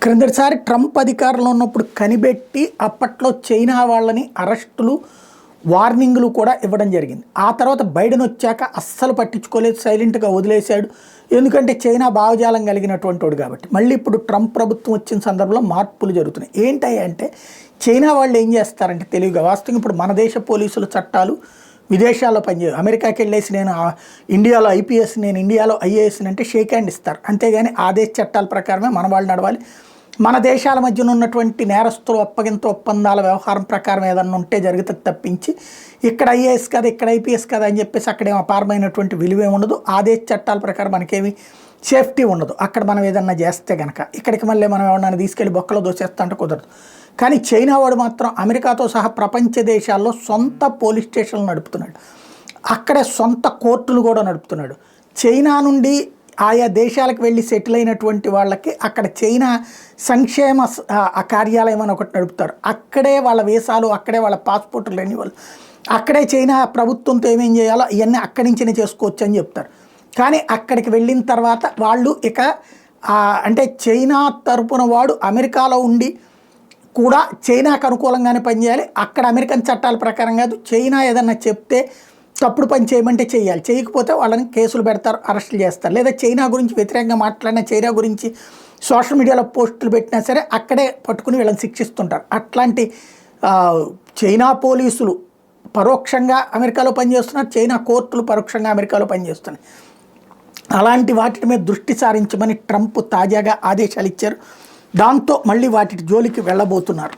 క్రిందటిసారి Trump అధికారంలో ఉన్నప్పుడు కనిపెట్టి అప్పట్లో చైనా వాళ్ళని అరెస్టులు వార్నింగ్లు కూడా ఇవ్వడం జరిగింది. ఆ తర్వాత బైడెన్ వచ్చాక అస్సలు పట్టించుకోలేదు, సైలెంట్గా వదిలేశాడు. ఎందుకంటే చైనా భావజాలం కలిగినటువంటి వాడు కాబట్టి. మళ్ళీ ఇప్పుడు ట్రంప్ ప్రభుత్వం వచ్చిన సందర్భంలో మార్పులు జరుగుతున్నాయి. ఏంటంటే చైనా వాళ్ళు ఏం చేస్తారంటే తెలివిగా, వాస్తవంగా ఇప్పుడు మన దేశ పోలీసుల చట్టాలు విదేశాల్లో పనిచేయవు. అమెరికాకి వెళ్ళేసి నేను ఇండియాలో ఐపీఎస్, నేను ఇండియాలో ఐఏఎస్ అంటే షేక్ హ్యాండ్ ఇస్తారు. అంతేగాని ఆ దేశ చట్టాల ప్రకారమే మన వాళ్ళు నడవాలి. మన దేశాల మధ్యన ఉన్నటువంటి నేరస్తులు అప్పగింత ఒప్పందాల వ్యవహారం ప్రకారం ఏదన్నా ఉంటే జరుగుతుంది తప్పించి, ఇక్కడ ఐఏఎస్ కదా ఇక్కడ ఐపీఎస్ కదా అని చెప్పేసి అక్కడేమో అపారమైనటువంటి విలువే ఉండదు. ఆ దేశ చట్టాల ప్రకారం మనకేమి సేఫ్టీ ఉండదు. అక్కడ మనం ఏదన్నా చేస్తే కనుక ఇక్కడికి మళ్ళీ మనం ఎవరన్నా తీసుకెళ్ళి బొక్కలో దోసేస్తా అంటే కుదరదు. కానీ చైనా వాడు మాత్రం అమెరికాతో సహా ప్రపంచ దేశాల్లో సొంత పోలీస్ స్టేషన్లు నడుపుతున్నాడు. అక్కడే సొంత కోర్టులు కూడా నడుపుతున్నాడు. చైనా నుండి ఆయా దేశాలకు వెళ్ళి సెటిల్ అయినటువంటి వాళ్ళకి అక్కడ చైనా సంక్షేమ కార్యాలయం అని ఒకటి నడుపుతారు. అక్కడే వాళ్ళ వీసాలు, అక్కడే వాళ్ళ పాస్పోర్ట్లు రెన్యువల్, అక్కడే చైనా ప్రభుత్వంతో ఏమేం చేయాలో ఇవన్నీ అక్కడి నుంచినే చేసుకోవచ్చు అని చెప్తారు. కానీ అక్కడికి వెళ్ళిన తర్వాత వాళ్ళు ఇక అంటే చైనా తరపున వాడు అమెరికాలో ఉండి కూడా చైనాకు అనుకూలంగానే పనిచేయాలి. అక్కడ అమెరికన్ చట్టాల ప్రకారం కాదు. చైనా ఏదన్నా చెప్తే తప్పుడు పని చేయమంటే చేయాలి, చేయకపోతే వాళ్ళని కేసులు పెడతారు, అరెస్టులు చేస్తారు. లేదా చైనా గురించి వ్యతిరేకంగా మాట్లాడినా, చైనా గురించి సోషల్ మీడియాలో పోస్టులు పెట్టినా సరే అక్కడే పట్టుకుని వీళ్ళని శిక్షిస్తుంటారు. అట్లాంటి చైనా పోలీసులు పరోక్షంగా అమెరికాలో పనిచేస్తున్నారు, చైనా కోర్టులు పరోక్షంగా అమెరికాలో పనిచేస్తున్నాయి. అలాంటి వాటి మీద దృష్టి సారించమని ట్రంప్ తాజాగా ఆదేశాలు ఇచ్చారు. దాంతో మళ్ళీ వాటి జోలికి వెళ్ళబోతున్నారు.